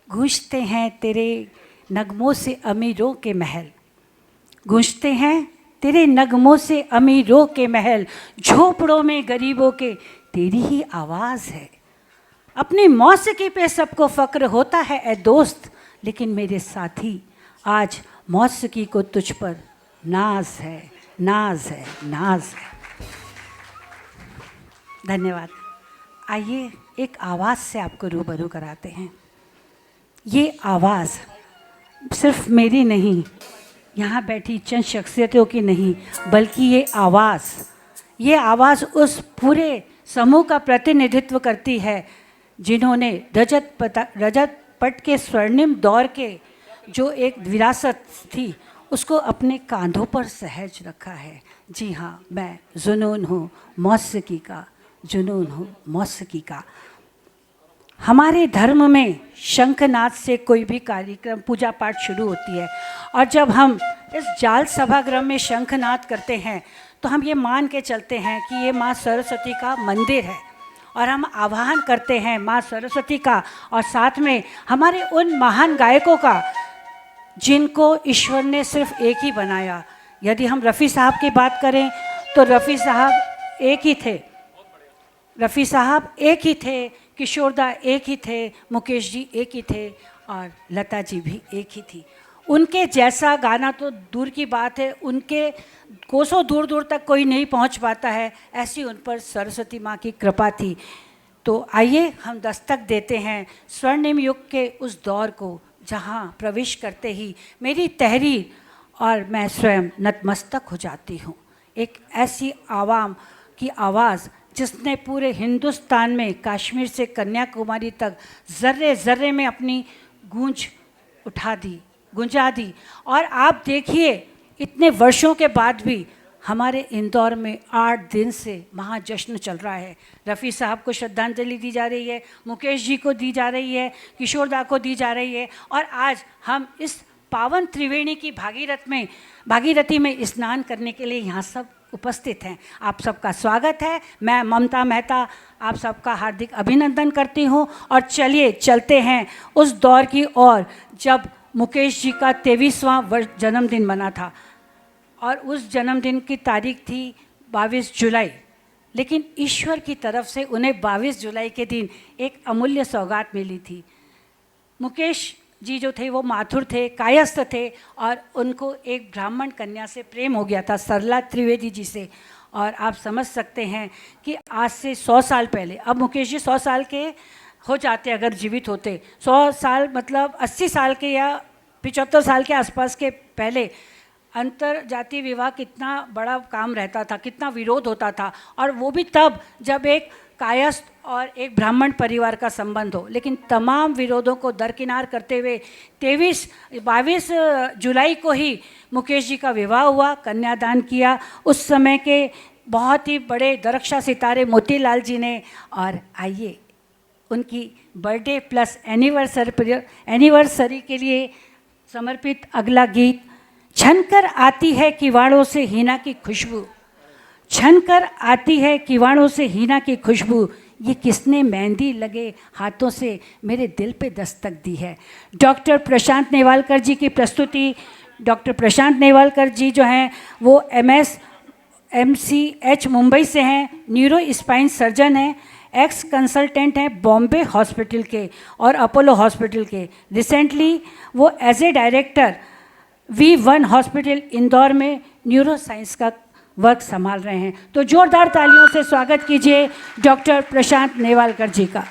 गूंजते हैं तेरे नगमों से अमीरों के महल, गूंजते हैं तेरे नगमों से अमीरों के महल, झोपड़ों में गरीबों के तेरी ही आवाज़ है। अपनी मौसीकी पे सबको फ़क्र होता है ए दोस्त, लेकिन मेरे साथी आज मौसीकी को तुझ पर नाज है, नाज है, नाज है। धन्यवाद। आइए एक आवाज़ से आपको रूबरू कराते हैं। ये आवाज़ सिर्फ मेरी नहीं, यहाँ बैठी चंद शख्सियतों की नहीं, बल्कि ये आवाज़ उस पूरे समूह का प्रतिनिधित्व करती है जिन्होंने रजत पट के स्वर्णिम दौर के जो एक विरासत थी उसको अपने कांधों पर सहज रखा है। जी हाँ, मैं जुनून हूँ मौसीकी का, जुनून हूँ मौसीकी का। हमारे धर्म में शंखनाद से कोई भी कार्यक्रम पूजा पाठ शुरू होती है, और जब हम इस जाल सभागृह में शंखनाद करते हैं तो हम ये मान के चलते हैं कि ये माँ सरस्वती का मंदिर है, और हम आवाहन करते हैं माँ सरस्वती का और साथ में हमारे उन महान गायकों का जिनको ईश्वर ने सिर्फ एक ही बनाया। यदि हम रफ़ी साहब की बात करें तो रफ़ी साहब एक ही थे, रफ़ी साहब एक ही थे, किशोरदा एक ही थे, मुकेश जी एक ही थे, और लता जी भी एक ही थी। उनके जैसा गाना तो दूर की बात है, उनके कोसों दूर दूर तक कोई नहीं पहुंच पाता है, ऐसी उन पर सरस्वती माँ की कृपा थी। तो आइए हम दस्तक देते हैं स्वर्णिम युग के उस दौर को जहाँ प्रवेश करते ही मेरी तहरीर और मैं स्वयं नतमस्तक हो जाती हूँ। एक ऐसी आवाम की आवाज़ जिसने पूरे हिंदुस्तान में कश्मीर से कन्याकुमारी तक ज़र्रे ज़र्रे में अपनी गूंज गुंजा दी। और आप देखिए इतने वर्षों के बाद भी हमारे इंदौर में 8 दिन से महाजश्न चल रहा है। रफ़ी साहब को श्रद्धांजलि दी जा रही है, मुकेश जी को दी जा रही है, किशोरदा को दी जा रही है, और आज हम इस पावन त्रिवेणी की भागीरथी में स्नान करने के लिए यहाँ सब उपस्थित हैं। आप सबका स्वागत है। मैं ममता मेहता आप सबका हार्दिक अभिनंदन करती हूँ। और चलिए चलते हैं उस दौर की ओर जब मुकेश जी का 23वां जन्मदिन बना था, और उस जन्मदिन की तारीख थी 22 जुलाई, लेकिन ईश्वर की तरफ से उन्हें 22 जुलाई के दिन एक अमूल्य सौगात मिली थी। मुकेश जी जो थे वो माथुर थे, कायस्थ थे, और उनको एक ब्राह्मण कन्या से प्रेम हो गया था, सरला त्रिवेदी जी से। और आप समझ सकते हैं कि आज से 100 साल पहले, अब मुकेश जी 100 साल के हो जाते अगर जीवित होते, 100 साल मतलब 80 साल के या 75 साल के आसपास के पहले अंतर जातीय विवाह कितना बड़ा काम रहता था, कितना विरोध होता था, और वो भी तब जब एक कायस्थ और एक ब्राह्मण परिवार का संबंध हो। लेकिन तमाम विरोधों को दरकिनार करते हुए 22 जुलाई को ही मुकेश जी का विवाह हुआ, कन्यादान किया उस समय के बहुत ही बड़े दरक्षा सितारे मोतीलाल जी ने। और आइए उनकी बर्थडे प्लस एनिवर्सरी के लिए समर्पित अगला गीत, छनकर आती है किवाड़ों से हीना की खुशबू, छनकर आती है किवाड़ों से हीना की खुशबू, ये किसने मेहंदी लगे हाथों से मेरे दिल पे दस्तक दी है। डॉक्टर प्रशांत नेवालकर जी की प्रस्तुति। डॉक्टर प्रशांत नेवालकर जी जो हैं वो MCH मुंबई से हैं, न्यूरो स्पाइन सर्जन हैं, एक्स कंसल्टेंट हैं बॉम्बे हॉस्पिटल के और अपोलो हॉस्पिटल के। रिसेंटली वो as a director V1 hospital Indore में न्यूरो साइंस का वर्क संभाल रहे हैं। तो जोरदार तालियों से स्वागत कीजिए डॉक्टर प्रशांत नेवालकर जी का।